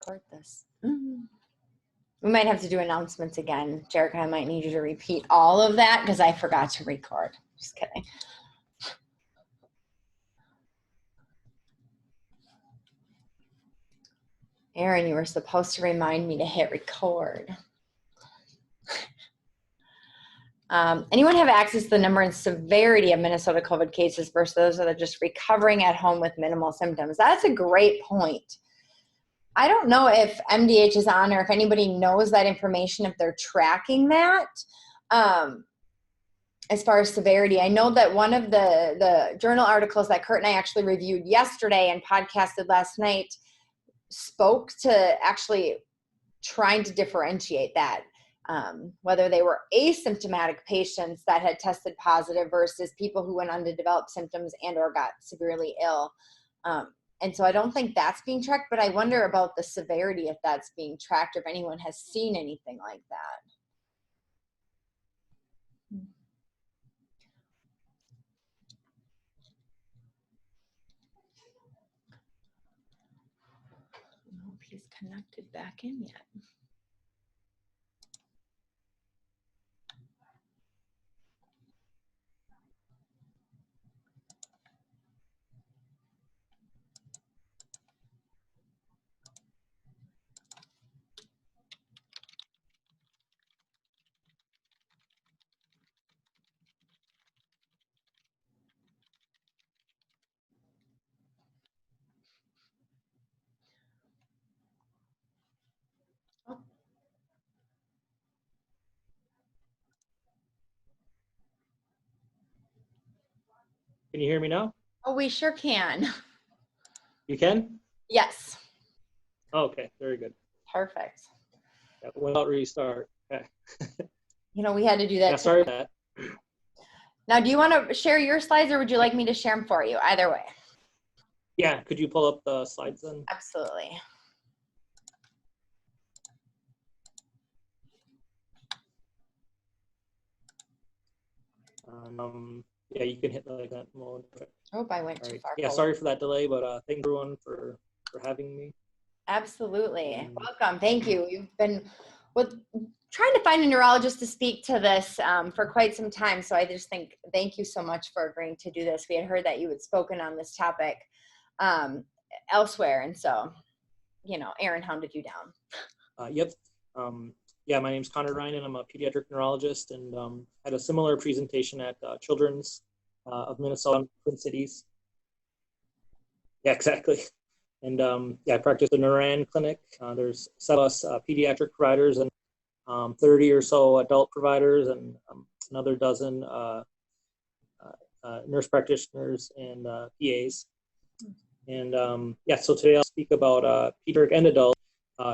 record this. We might have to do announcements again. Jerica, I might need you to repeat all of that because I forgot to record. Just kidding. Aaron, you were supposed to remind me to hit record. Anyone have access to the number and severity of Minnesota COVID cases versus those that are just recovering at home with minimal symptoms? That's a great point. I don't know if MDH is on or if anybody knows that information, if they're tracking that. As far as severity, I know that one of the journal articles that Kurt and I actually reviewed yesterday and podcasted last night spoke to actually trying to differentiate that, whether they were asymptomatic patients that had tested positive versus people who went on to develop symptoms and or got severely ill. And so I don't think that's being tracked, but I wonder about the severity if that's being tracked or if anyone has seen anything like that. I don't know if he's connected back in yet. Can you hear me now? Oh, we sure can. You can? Yes. Okay, very good. Perfect. Yeah, without restart. Okay. You know, we had to do that. Yeah, sorry about that. Now, do you want to share your slides or would you like me to share them for you? Either way. Yeah, could you pull up the slides then? Absolutely. Yeah, you can hit like that mode. Oh, I went too far. Yeah, sorry for that delay, but thank everyone for having me. Absolutely. Welcome. Thank you. You've been trying to find a neurologist to speak to this for quite some time. So I just think, thank you so much for agreeing to do this. We had heard that you had spoken on this topic elsewhere. And so, you know, Aaron hounded you down. Yep. Yeah, my name's Conor Ryan, and I'm a pediatric neurologist, and had a similar presentation at Children's of Minnesota, Twin Cities. Yeah, exactly. And yeah, I practice in the Neuran clinic. There's 7 of us pediatric providers and 30 or so adult providers, and another dozen nurse practitioners and PAs. And yeah, so today I'll speak about pediatric and adult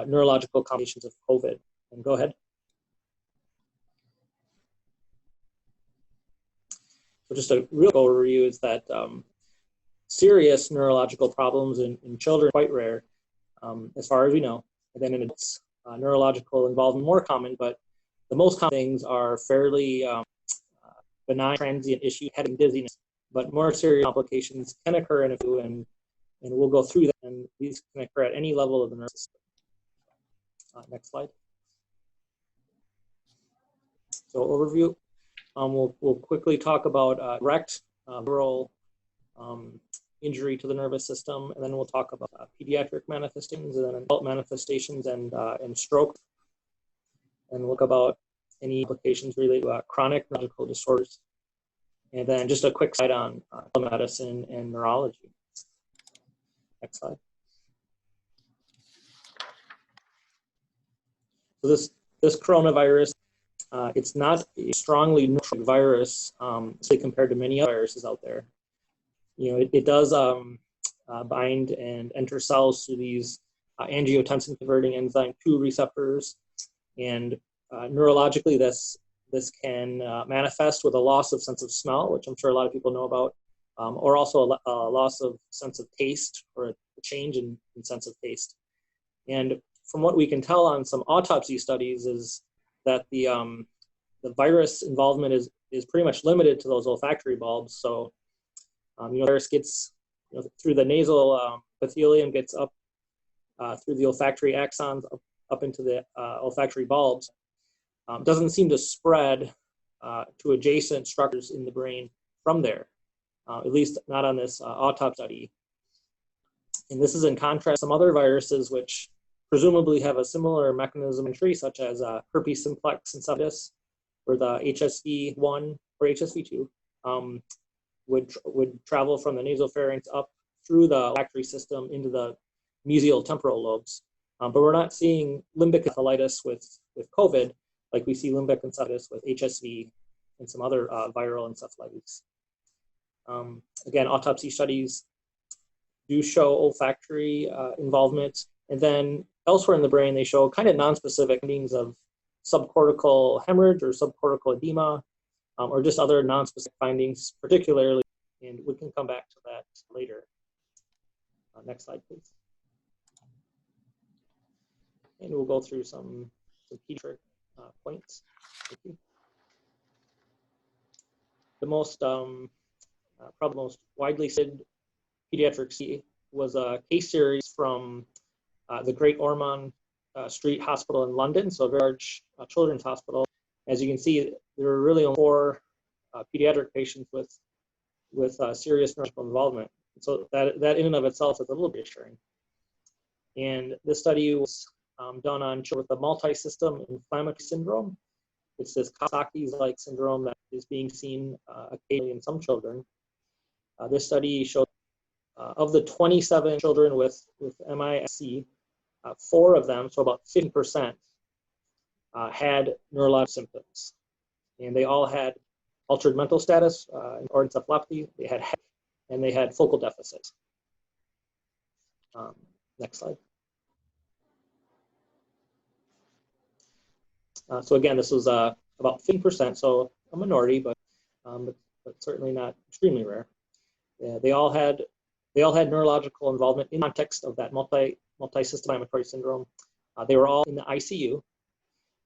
neurological complications of COVID. And go ahead. So just a real overview is that serious neurological problems in children are quite rare, as far as we know. And then in adults, neurological involvement more common, but the most common things are fairly benign transient issues, head and dizziness, but more serious complications can occur in a few, and we'll go through that, and these can occur at any level of the nervous system. Next slide. So overview, we'll quickly talk about direct viral injury to the nervous system, and then we'll talk about pediatric manifestations, and then adult manifestations, and stroke, and we'll look about any implications related to chronic neurological disorders, and then just a quick slide on telemedicine and neurology. Next slide. So this coronavirus, it's not a strongly neutralizing virus, say compared to many other viruses out there. You know, it does bind and enter cells through these angiotensin converting enzyme 2 receptors, and neurologically this can manifest with a loss of sense of smell, which I'm sure a lot of people know about, or also a loss of sense of taste, or a change in sense of taste. And from what we can tell on some autopsy studies is that the virus involvement is pretty much limited to those olfactory bulbs. So, you know, the virus gets, you know, through the nasal epithelium, gets up through the olfactory axons up into the olfactory bulbs, doesn't seem to spread to adjacent structures in the brain from there, at least not on this autopsy study. And this is in contrast to some other viruses which presumably have a similar mechanism of entry, such as herpes simplex encephalitis, where the HSV1 or HSV2 would travel from the nasopharynx up through the olfactory system into the mesial temporal lobes. But we're not seeing limbic encephalitis with COVID like we see limbic encephalitis with HSV and some other viral encephalitis. Again, autopsy studies do show olfactory involvement. And then elsewhere in the brain, they show kind of nonspecific findings of subcortical hemorrhage or subcortical edema, or just other nonspecific findings, particularly, and we can come back to that later. Next slide, please. And we'll go through some pediatric points. Thank you. The most, probably most widely cited pediatric C was a case series from the Great Ormond Street Hospital in London, so a very large children's hospital. As you can see, there were really only 4 pediatric patients with serious neurological involvement. So that in and of itself is a little bit reassuring. And this study was done on children with a multi-system inflammatory syndrome. It's this Kawasaki's-like syndrome that is being seen occasionally in some children. This study showed of the 27 children with MIS-C, 4 of them, so about 50%, had neurologic symptoms. And they all had altered mental status or encephalopathy, they had headache, and they had focal deficits. Next slide. So again, this was about 50%, so a minority, but certainly not extremely rare. They all had neurological involvement in context of that multi-system inflammatory syndrome. They were all in the ICU,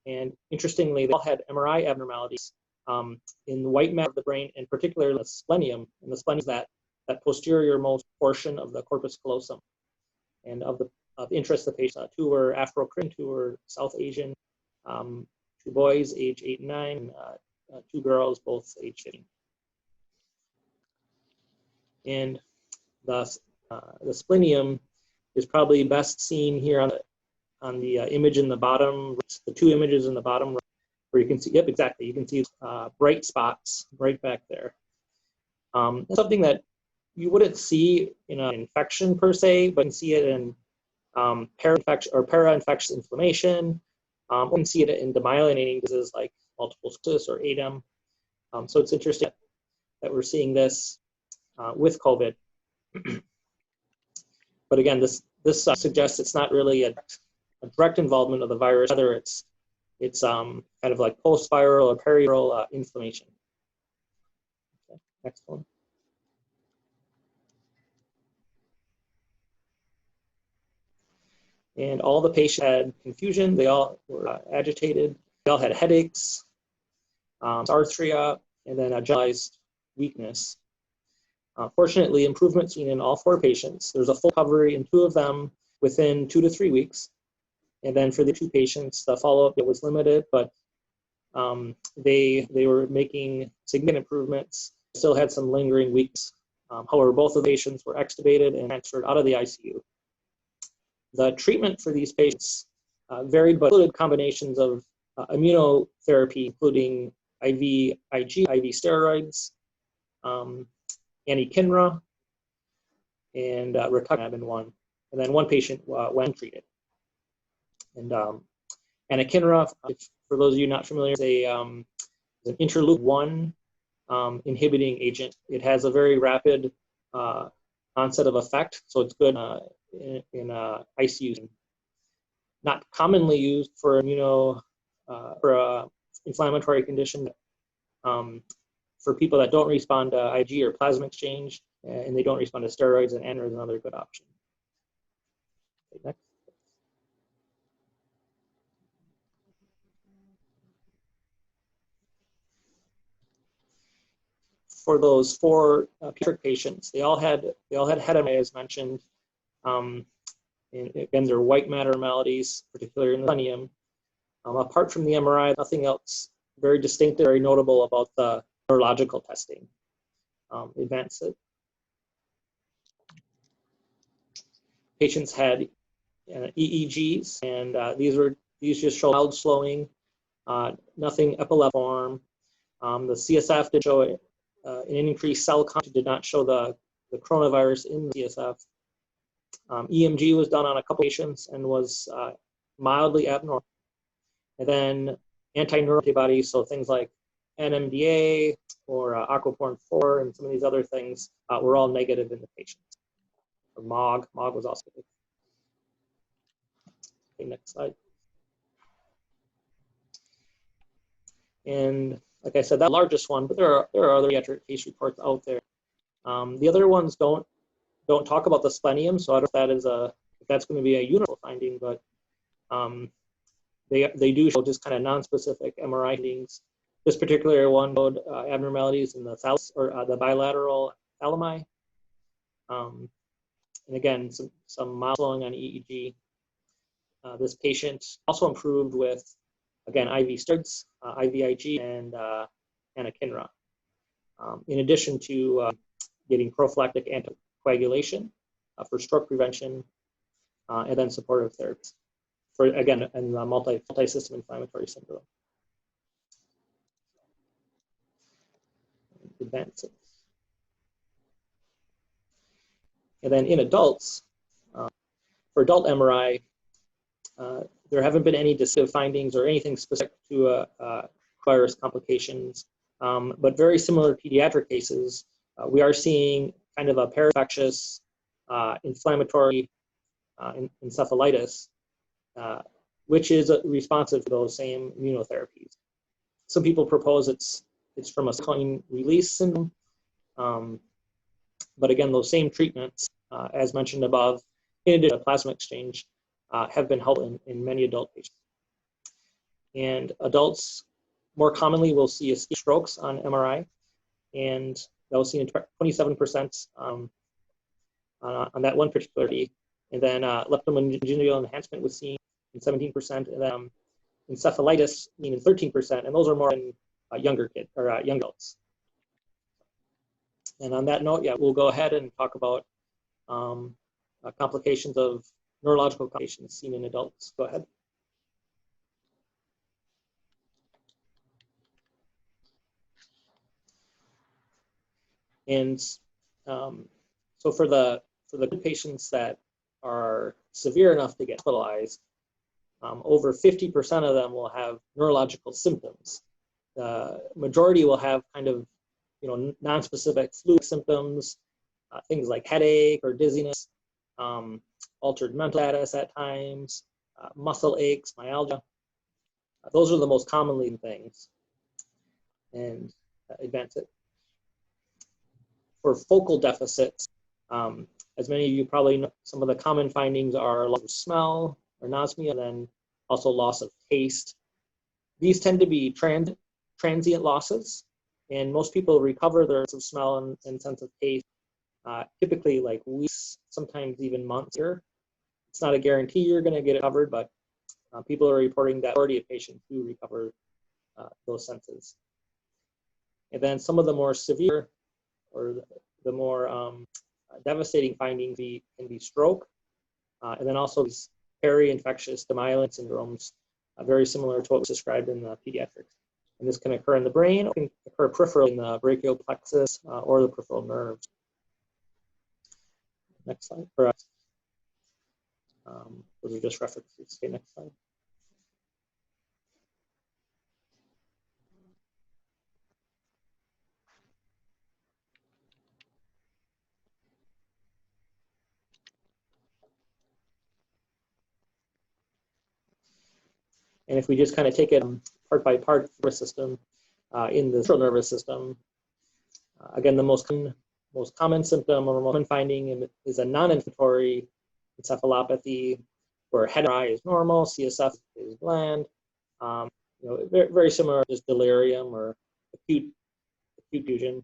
and interestingly, they all had MRI abnormalities in the white matter of the brain, and particularly the splenium. And the splenium is that posterior most portion of the corpus callosum. And of interest to the patient, 2 were Afro-Caribbean, 2 were South Asian, 2 boys, age 8 and 9, 2 girls, both age 15. And the splenium is probably best seen here on the image in the bottom, the 2 images in the bottom, where you can see, yep, exactly, you can see bright spots right back there. Something that you wouldn't see in an infection per se, but you can see it in para-infectious inflammation. You can see it in demyelinating diseases like multiple sclerosis or ADEM. So it's interesting that we're seeing this with COVID. But again, this suggests it's not really a direct involvement of the virus, rather it's kind of like post-viral or periviral inflammation. Okay, next one. And all the patients had confusion. They all were agitated. They all had headaches, arthria, and then a generalized weakness. Fortunately, improvement seen in all 4 patients. There's a full recovery in 2 of them within 2 to 3 weeks. And then for the 2 patients, the follow-up was limited, but they were making significant improvements, still had some lingering weakness. However, both of the patients were extubated and transferred out of the ICU. The treatment for these patients varied, but included combinations of immunotherapy, including IV steroids, anakinra, and rituximab in 1. And then 1 patient went untreated. And anakinra, for those of you not familiar, is an interleukin-1 inhibiting agent. It has a very rapid onset of effect, so it's good in ICU. Not commonly used for inflammatory condition. For people that don't respond to IG or plasma exchange, and they don't respond to steroids, and ANRA is another good option. Okay, next. For those 4 pediatric patients, they all had head MI, as mentioned. And again, they're white matter abnormalities, particularly in the selenium. Apart from the MRI, nothing else very distinct, very notable about the neurological testing. Advance it. Patients had EEGs, and these just show mild slowing, nothing epileptiform. The CSF did show an increased cell count, did not show the coronavirus in the CSF. EMG was done on a couple patients and was mildly abnormal. And then anti-neural antibodies, so things like NMDA or aquaporin 4 and some of these other things were all negative in the patients. Or MOG was also good. Okay, next slide. And like I said, that largest one, but there are other pediatric case reports out there. The other ones don't talk about the splenium, so I don't know if that's going to be a universal finding, but they do show just kind of non-specific MRI findings. This particular one showed abnormalities in the thalamus or the bilateral thalami. And again, some mild slowing on EEG. This patient also improved with, again, IV steroids, IVIG, and anakinra. In addition to getting prophylactic anticoagulation for stroke prevention, and then supportive therapies for, again, and multi-system inflammatory syndrome. Advance it. And then in adults, for adult MRI, there haven't been any decisive findings or anything specific to virus complications, but very similar to pediatric cases, we are seeing kind of a parainfectious inflammatory encephalitis, which is responsive to those same immunotherapies. Some people propose it's from a cytokine release syndrome, but again, those same treatments, as mentioned above, in addition to plasma exchange, have been helpful in many adult patients. And adults more commonly will see ischemic strokes on MRI, and that was seen in 27% on that one particular study. And then leptomeningeal enhancement was seen in 17%, and then encephalitis seen in 13%, and those are more in younger kids or young adults. And on that note, yeah, we'll go ahead and talk about complications of neurological complications seen in adults. Go ahead. And so for the patients that are severe enough to get hospitalized, over 50% of them will have neurological symptoms. The majority will have kind of, non-specific flu symptoms, things like headache or dizziness, altered mental status at times, muscle aches, myalgia. Those are the most commonly things. And advance it. For focal deficits, as many of you probably know, some of the common findings are loss of smell or anosmia, and then also loss of taste. These tend to be transient losses, and most people recover their sense of smell and sense of taste typically like weeks, sometimes even months here. It's not a guarantee you're going to get it covered, but people are reporting that majority of patients do recover those senses. And then some of the more severe or the more devastating findings can be stroke, and then also these peri-infectious demyelin syndromes, very similar to what was described in the pediatrics. And this can occur in the brain, or can occur peripherally in the brachial plexus or the peripheral nerves. Next slide. Those are just references. Okay, next slide. And if we just kind of take it part by part, nervous system, in the central nervous system, again, the most common symptom or most common finding is a non-inflammatory encephalopathy, where head MRI is normal, CSF is bland, very, very similar to just delirium or acute fusion.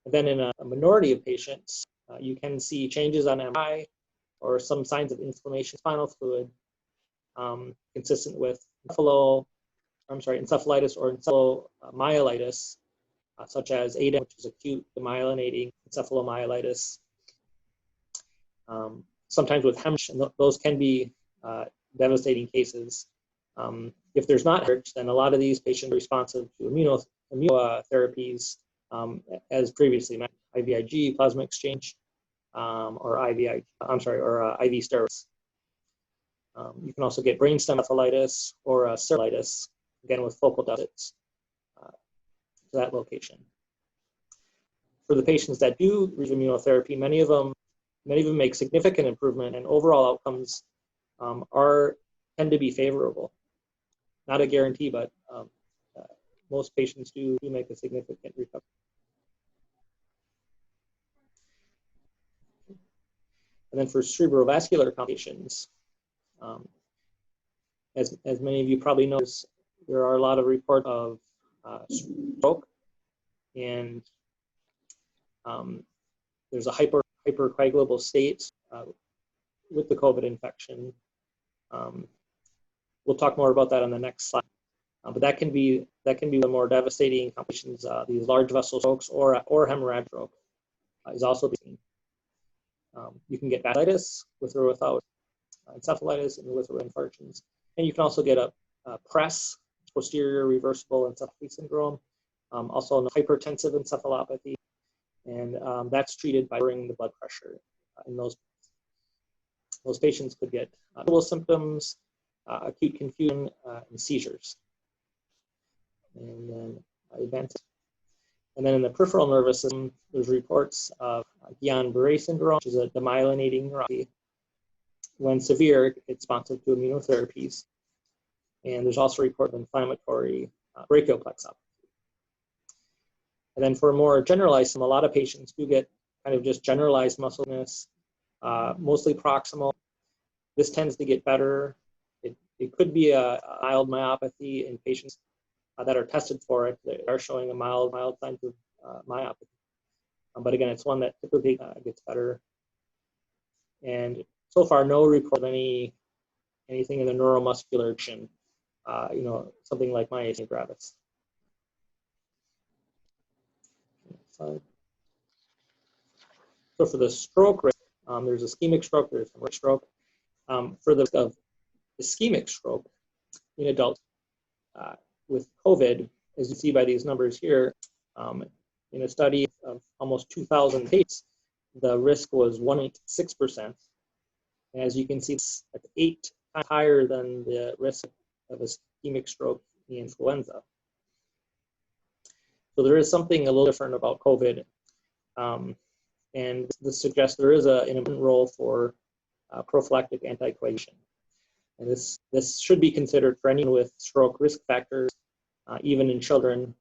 And then in a minority of patients, you can see changes on MRI or some signs of inflammation, spinal fluid, consistent with encephalitis or encephalomyelitis, such as ADEM, which is acute demyelinating encephalomyelitis. Sometimes with hemorrhage, and those can be devastating cases. If there's not hemorrhage, then a lot of these patients are responsive to immunotherapies, as previously mentioned, IVIG, plasma exchange, or IV steroids. You can also get brainstem encephalitis or cellulitis, again with focal deficits to that location. For the patients that do receive immunotherapy, many of them make significant improvement, and overall outcomes tend to be favorable. Not a guarantee, but most patients do make a significant recovery. And then for cerebrovascular complications, as many of you probably know, there are a lot of reports of stroke, and there's a hypercoagulable state with the COVID infection. We'll talk more about that on the next slide. But that can be the more devastating complications. These large vessel strokes or hemorrhagic stroke is also seen. You can get vasculitis with or without encephalitis and with or without infarctions, and you can also get a PRES, posterior reversible encephalopathy syndrome, also a hypertensive encephalopathy, and that's treated by lowering the blood pressure in those patients could get symptoms, acute confusion, and seizures. And then And then in the peripheral nervous system, there's reports of Guillain-Barré syndrome, which is a demyelinating neuropathy. When severe, it's responsive to immunotherapies. And there's also report of inflammatory brachioplexopathy. And then for more generalized, a lot of patients do get kind of just generalized muscle weakness, mostly proximal. This tends to get better. It could be a mild myopathy in patients that are tested for it. They are showing a mild signs of myopathy. But again, it's one that typically gets better. And so far, no report of anything in the neuromuscular action, something like myasthenia gravis. So for the stroke risk, there's ischemic stroke, there's hemorrhagic stroke. For the ischemic stroke in adults with COVID, as you see by these numbers here, in a study of almost 2,000 patients, the risk was 1.6%. And as you can see, it's 8 times higher than the risk of ischemic stroke in influenza. So there is something a little different about COVID. And this suggests there is an important role for prophylactic anticoagulation. And this should be considered for anyone with stroke risk factors, even in children,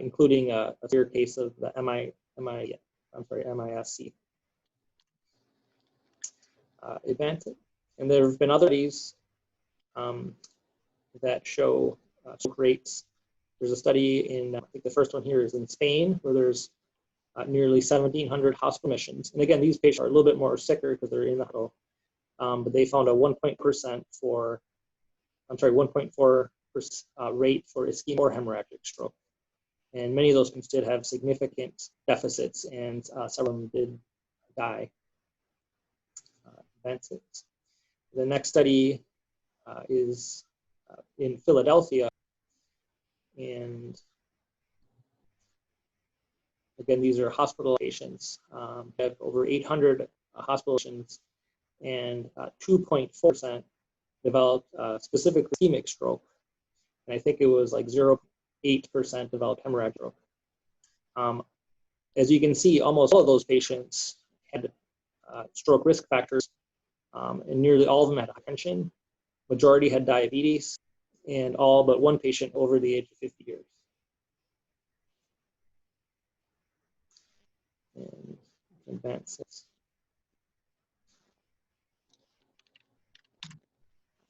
including a severe case of the MISC event. And there have been other studies that show stroke rates. There's a study in, I think the first one here is in Spain, where there's nearly 1,700 hospital admissions. And again, these patients are a little bit more sicker because they're in the hospital. But they found a 1.4% rate for ischemic or hemorrhagic stroke. And many of those patients did have significant deficits, and several of them did die. The next study is in Philadelphia. And again, these are hospital patients. We have over 800 hospital patients, and 2.4% developed specifically ischemic stroke. And I think it was like 0.8% developed hemorrhagic stroke. As you can see, almost all of those patients had stroke risk factors, and nearly all of them had hypertension. Majority had diabetes, and all but one patient over the age of 50 years. And advance this.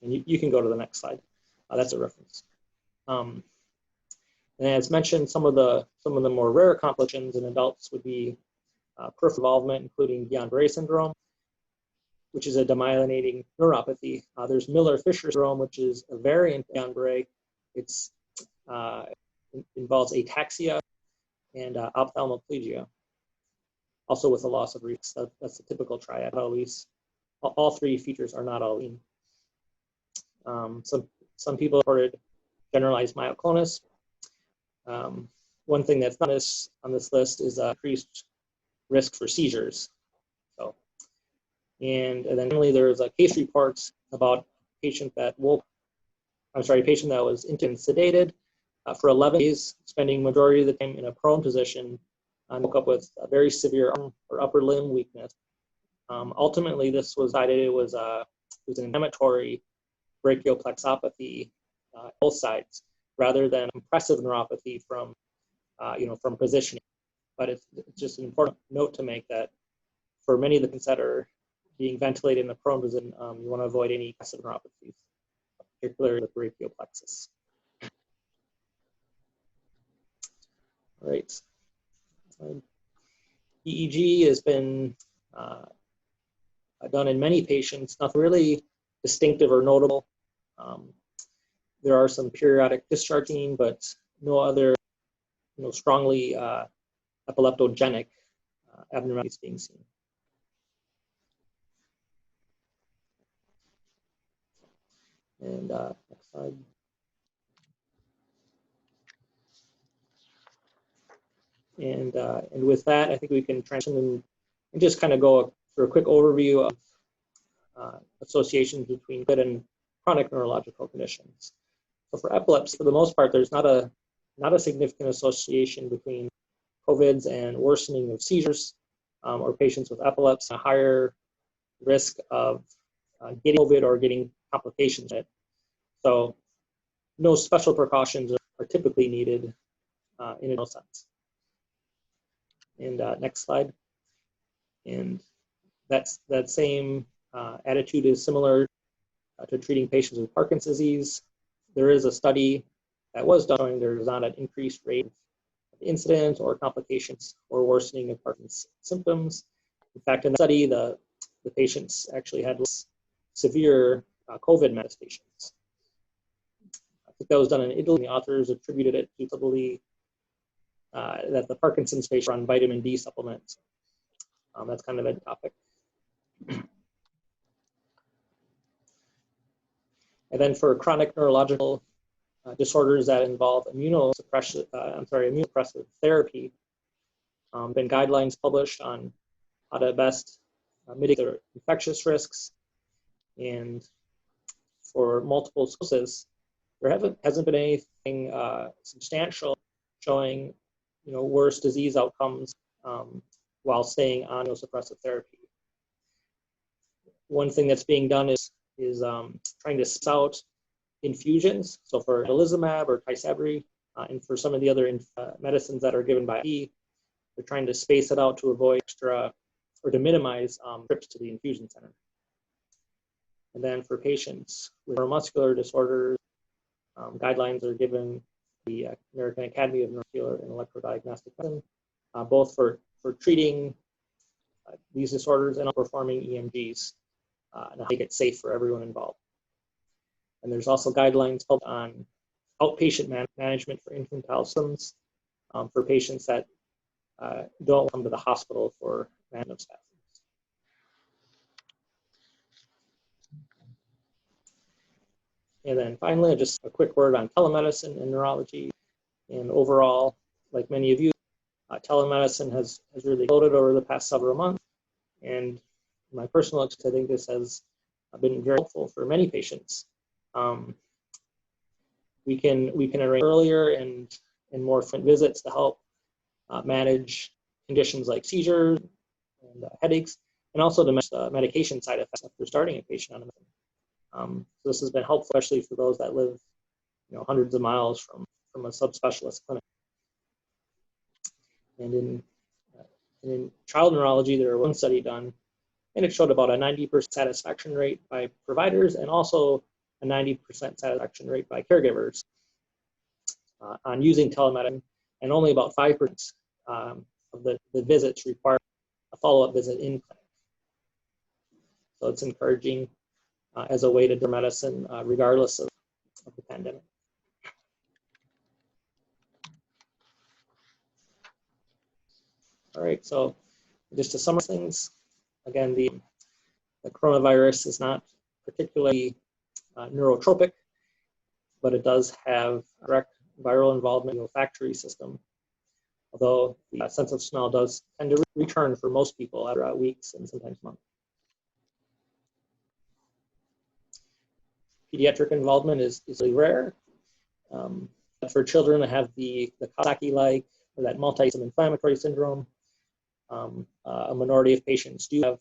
And you can go to the next slide. That's a reference. And as mentioned, some of the more rare complications in adults would be peripheral involvement, including Guillain-Barré syndrome. which is a demyelinating neuropathy. There's Miller-Fisher syndrome, which is a variant of Guillain-Barré. It involves ataxia and ophthalmoplegia, also with a loss of reflex. That's the typical triad. All three features are not allele. Some people reported generalized myoclonus. One thing that's not on this list is increased risk for seizures. And then finally, there's a case report about a patient that was intubated and sedated for 11 days, spending majority of the time in a prone position, and woke up with a very severe arm or upper limb weakness. Ultimately, this was decided it was an inflammatory brachioplexopathy both sides, rather than compressive neuropathy from positioning. But it's just an important note to make that for many of the patients that are being ventilated in the prone position, you want to avoid any compressive neuropathies, particularly the brachial plexus. All right. EEG has been done in many patients, nothing really distinctive or notable. There are some periodic discharging, but no other strongly epileptogenic abnormalities being seen. And next slide. And with that, I think we can transition and just kind of go through a quick overview of associations between COVID and chronic neurological conditions. So for epilepsy, for the most part, there's not a significant association between COVIDs and worsening of seizures, or patients with epilepsy, a higher risk of getting COVID or getting complications of it. So no special precautions are typically needed in a sense. And next slide. And that same attitude is similar to treating patients with Parkinson's disease. There is a study that was done showing there is not an increased rate of incidence or complications or worsening of Parkinson's symptoms. In fact, in the study, the patients actually had less severe COVID manifestations. I think that was done in Italy. The authors attributed it to probably that the Parkinson's patients were on vitamin D supplements. That's kind of a topic. And then for chronic neurological disorders that involve immunosuppressive therapy, been guidelines published on how to best mitigate their infectious risks. And for multiple sclerosis, there hasn't been anything substantial showing worse disease outcomes while staying on immunosuppressive therapy. One thing that's being done is trying to space out infusions. So for vedolizumab or Tysabri, and for some of the other medicines that are given by IV, they're trying to space it out to avoid extra or to minimize trips to the infusion center. And then for patients with neuromuscular disorders, guidelines are given the American Academy of Neuromuscular and Electrodiagnostic Medicine, both for treating these disorders and performing EMGs, and make it safe for everyone involved. And there's also guidelines on outpatient management for infantile symptoms for patients that don't come to the hospital for management of spasms. And then finally, just a quick word on telemedicine and neurology. And overall, like many of you, telemedicine has really exploded over the past several months. And in my personal experience, I think this has been very helpful for many patients. We can arrange earlier and more frequent visits to help manage conditions like seizures and headaches, and also to manage medication side effects after starting a patient on a medicine. So this has been helpful, especially for those that live hundreds of miles from a subspecialist clinic. And in child neurology, there was one study done, and it showed about a 90% satisfaction rate by providers and also a 90% satisfaction rate by caregivers on using telemedicine, and only about 5% of the visits require a follow-up visit in clinic. So it's encouraging as a way to do medicine regardless of the pandemic. All right, so just to summarize things, again, the coronavirus is not particularly neurotropic, but it does have direct viral involvement in the olfactory system, although the sense of smell does tend to return for most people after weeks and sometimes months. Pediatric involvement is really rare. But for children that have the Kawasaki-like or that multi-system inflammatory syndrome, a minority of patients do have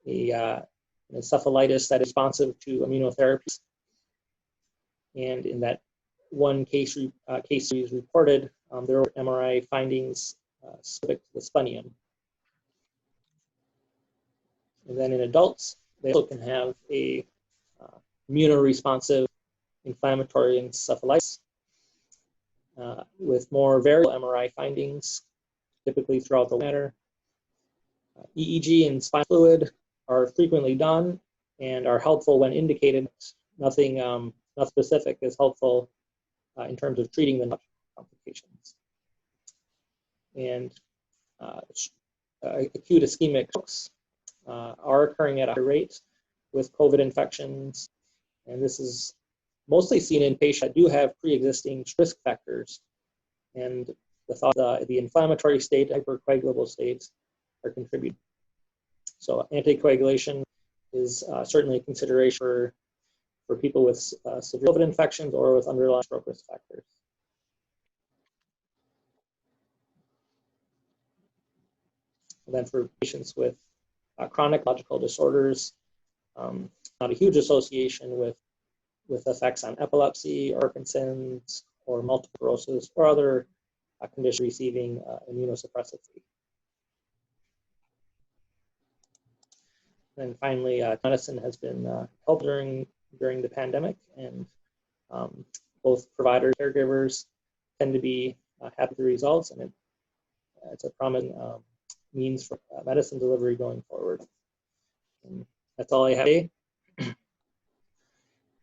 an encephalitis that is responsive to immunotherapies. And in that one case series reported, there were MRI findings specific to the splenium. And then in adults, they also can have a immunoresponsive inflammatory encephalitis with more variable MRI findings, typically throughout the matter. EEG and spinal fluid are frequently done and are helpful when indicated. Nothing not specific is helpful in terms of treating the complications. And acute ischemic strokes are occurring at a high rate with COVID infections, and this is mostly seen in patients that do have pre-existing risk factors, and the inflammatory state, hypercoagulable states are contributing. So anticoagulation is certainly a consideration for people with severe COVID infections or with underlying stroke risk factors. And then for patients with chronic neurological disorders, not a huge association with effects on epilepsy, Parkinson's, or multiple sclerosis, or other conditions receiving immunosuppressive therapy. And finally, telemedicine has been helped during the pandemic, and both providers and caregivers tend to be happy with the results, and it's a promising means for medicine delivery going forward. And that's all I have today.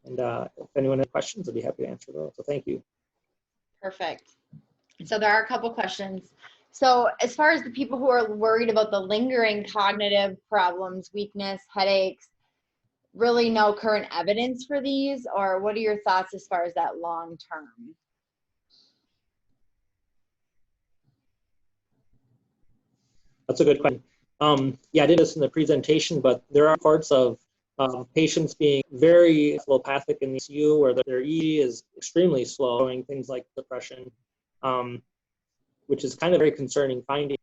And if anyone has questions, I'd be happy to answer those. So thank you. Perfect. So there are a couple questions. So as far as the people who are worried about the lingering cognitive problems, weakness, headaches, really no current evidence for these, or what are your thoughts as far as that long term? That's a good question. Yeah, I did this in the presentation, but there are parts of patients being very allopathic in the ICU where their EEG is extremely slow, showing things like depression, which is kind of very concerning finding.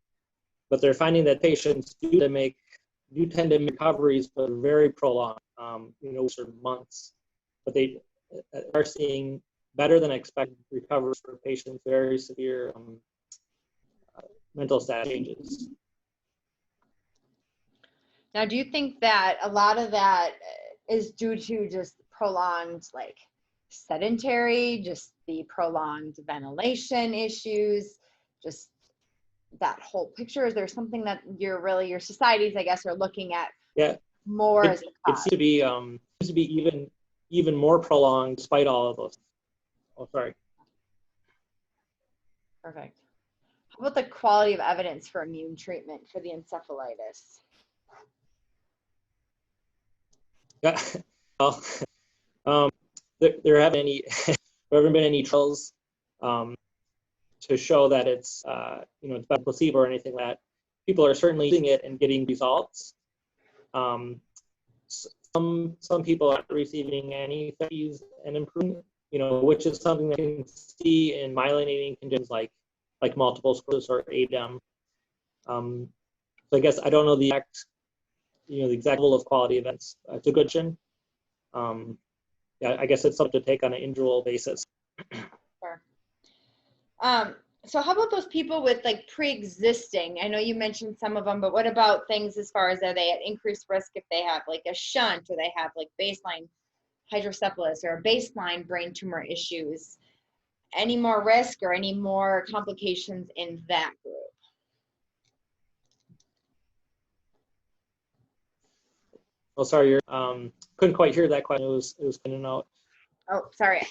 But they're finding that patients do tend to make recoveries, but very prolonged, sort of months. But they are seeing better than expected recoveries for patients with very severe mental status changes. Now, do you think that a lot of that is due to just prolonged, like, sedentary, just the prolonged ventilation issues, just that whole picture? Is there something that your societies, I guess, are looking at more as a cause? It seems to be even more prolonged despite all of those. Oh, sorry. Perfect. How about the quality of evidence for immune treatment for the encephalitis? Yeah, well, there haven't been any trials to show that it's it's bad placebo or anything like that. People are certainly using it and getting results. Some people aren't receiving any therapies and improving, which is something that you can see in myelinating conditions like multiple sclerosis or ADEM. So I guess I don't know the exact level of quality events. It's a good question. Yeah, I guess it's something to take on an individual basis. Sure. So how about those people with like pre-existing? I know you mentioned some of them, but what about things as far as are they at increased risk if they have like a shunt or they have like baseline hydrocephalus or baseline brain tumor issues? Any more risk or any more complications in that group? Oh, sorry, you're, couldn't quite hear that question. It was in and out. Oh, sorry.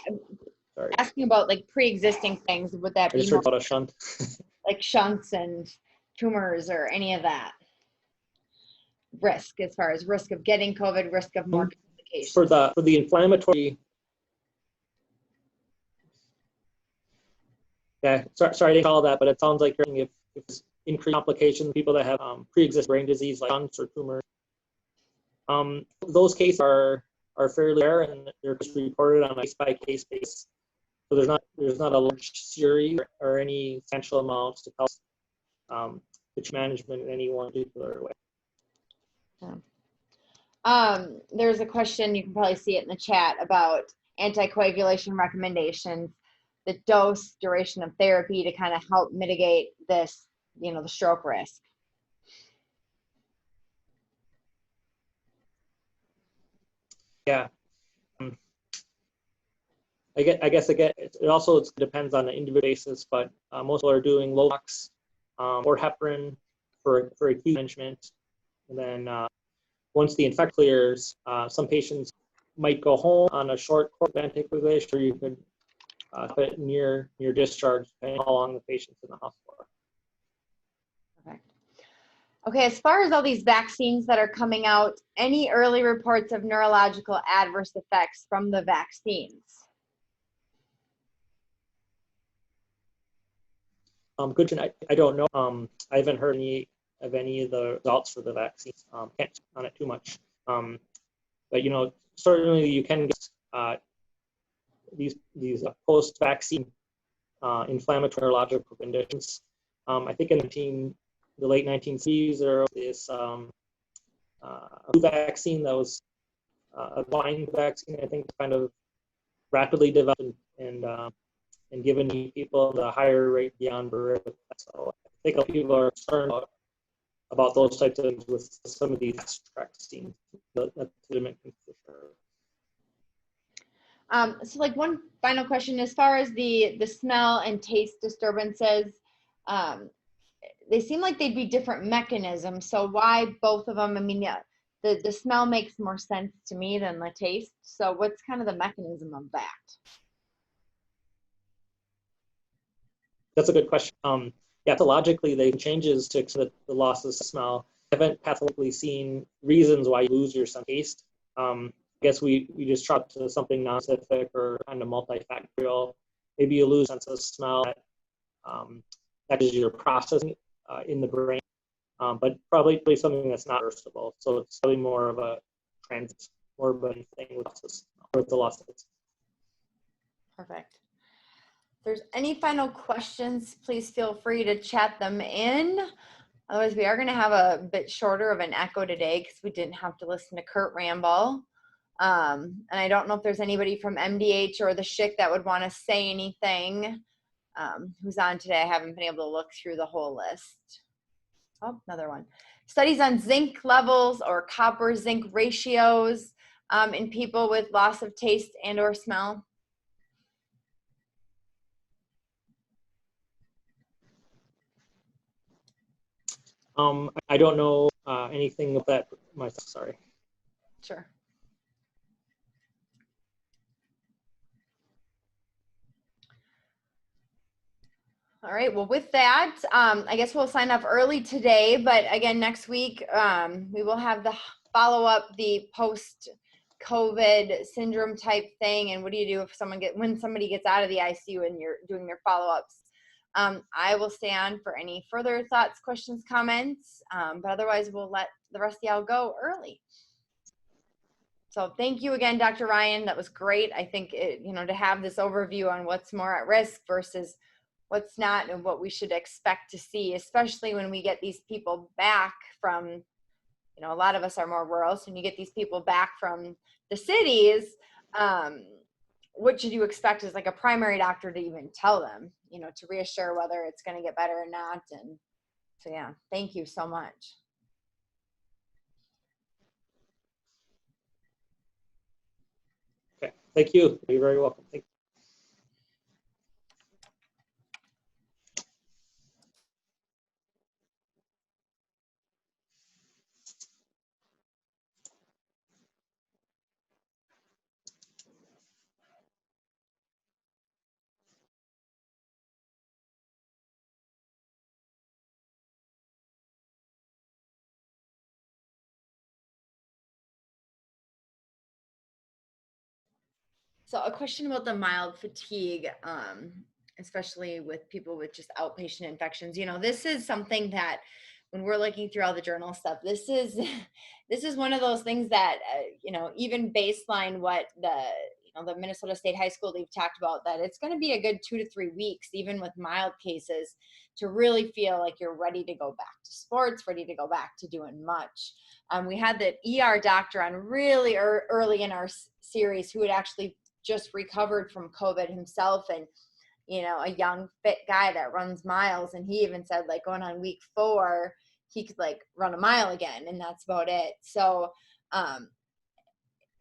Sorry. Asking about like pre-existing things, would that I be just more heard about a shunt. like shunts and tumors or any of that? Risk, as far as risk of getting COVID, risk of more complications. For the inflammatory. Yeah, sorry, I didn't follow that, but it sounds like if it's increased complications, people that have pre-existing brain disease like shunts or tumors. Those cases are fairly rare, and they're just reported on a case-by-case basis. So there's not a large series or any essential amounts to help pitch management in any one particular way. There's a question, you can probably see it in the chat, about anticoagulation recommendations, the dose, duration of therapy to kind of help mitigate this, the stroke risk. Yeah. I guess again, it also depends on the individual basis, but most people are doing Lovox or heparin for acute management. And then once the infection clears, some patients might go home on a short course of anticoagulation, or you could put it near discharge, depending on how long the patient's in the hospital. Perfect. Okay, as far as all these vaccines that are coming out, any early reports of neurological adverse effects from the vaccines? Good question. I don't know. I haven't heard any of the results for the vaccines. Can't on it too much. But certainly you can get these post-vaccine inflammatory neurological conditions. I think in the late 1960s there was this flu vaccine that was a blind vaccine. I think kind of rapidly developed and given people the higher rate beyond birth. So I think a lot of people are concerned about those types of things with some of these vaccines. That's legitimate for sure. So like one final question, as far as the smell and taste disturbances, they seem like they'd be different mechanisms. So why both of them? I mean, yeah, the smell makes more sense to me than the taste. So what's kind of the mechanism of that? That's a good question. Pathologically, they changes to the loss of smell. I haven't pathologically seen reasons why you lose your sense of taste. I guess we just chalk to something non-specific or kind of multifactorial. Maybe you lose sense of smell that is your processing in the brain, but probably something that's not reversible. So it's probably more of a transit, more of a thing with the loss of it. Perfect. If there's any final questions, please feel free to chat them in. Otherwise, we are going to have a bit shorter of an echo today because we didn't have to listen to Kurt ramble. And I don't know if there's anybody from MDH or the SHIC that would want to say anything. Who's on today? I haven't been able to look through the whole list. Oh, another one. Studies on zinc levels or copper zinc ratios in people with loss of taste and or smell. I don't know anything of that myself, sorry. Sure. All right, well, with that, I guess we'll sign up early today, but again, next week, we will have the follow-up, the post-COVID syndrome type thing, and what do you do if when somebody gets out of the ICU and you're doing their follow-ups. I will stay on for any further thoughts, questions, comments, but otherwise we'll let the rest of y'all go early. So thank you again, Dr. Ryan. That was great. I think to have this overview on what's more at risk versus what's not and what we should expect to see, especially when we get these people back from, a lot of us are more rural, so when you get these people back from the cities, what should you expect as like a primary doctor to even tell them, to reassure whether it's going to get better or not. And so, yeah, thank you so much. Okay, thank you. You're very welcome. Thank you. So a question about the mild fatigue, especially with people with just outpatient infections. This is something that when we're looking through all the journal stuff, this is this is one of those things that even baseline what the Minnesota State High School they've talked about, that it's going to be a good 2 to 3 weeks, even with mild cases, to really feel like you're ready to go back to sports, ready to go back to doing much. We had the ER doctor on really early in our series who had actually just recovered from COVID himself, and a young fit guy that runs miles, and he even said like going on week 4 he could like run a mile again, and that's about it. So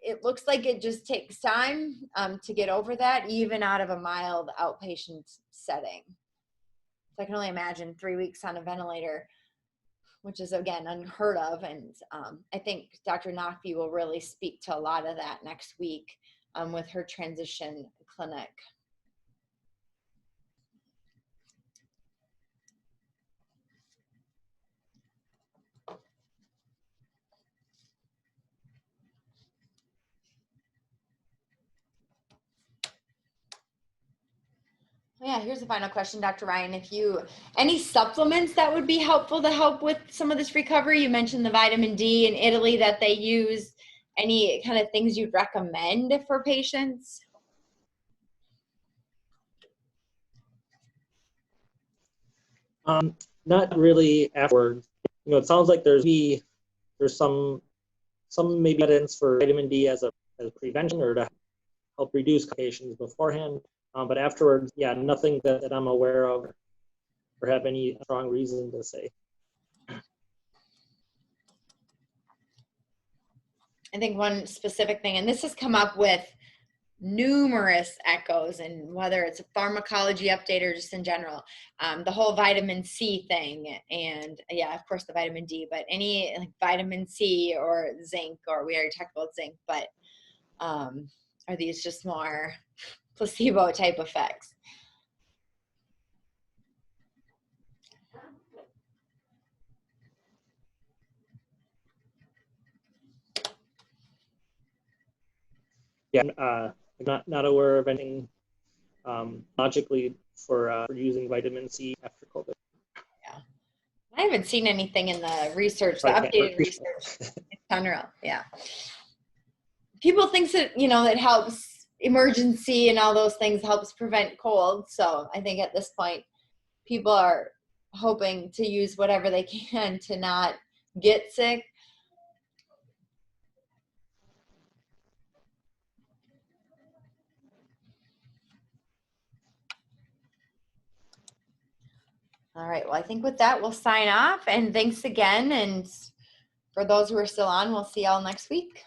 it looks like it just takes time to get over that, even out of a mild outpatient setting. So I can only imagine 3 weeks on a ventilator, which is again unheard of. And I think Dr. Nachby will really speak to a lot of that next week with her transition clinic. Yeah, here's the final question, Dr. Ryan. Any supplements that would be helpful to help with some of this recovery? You mentioned the vitamin D in Italy that they use. Any kind of things you'd recommend for patients? Not really afterwards. It sounds like there's some maybe evidence for vitamin D as a prevention or to help reduce complications beforehand. But afterwards, yeah, nothing that I'm aware of or have any strong reason to say. I think one specific thing, and this has come up with numerous echoes, and whether it's a pharmacology update or just in general, the whole vitamin C thing, and yeah, of course the vitamin D, but any like vitamin C or zinc, or we already talked about zinc, but are these just more placebo type effects? Yeah, not aware of anything logically for using vitamin C after COVID. Yeah, I haven't seen anything in the research, the updated research in general. Yeah, people think that it helps emergency and all those things, helps prevent colds. So I think at this point, people are hoping to use whatever they can to not get sick. All right. Well, I think with that, we'll sign off. And thanks again. And for those who are still on, we'll see y'all next week.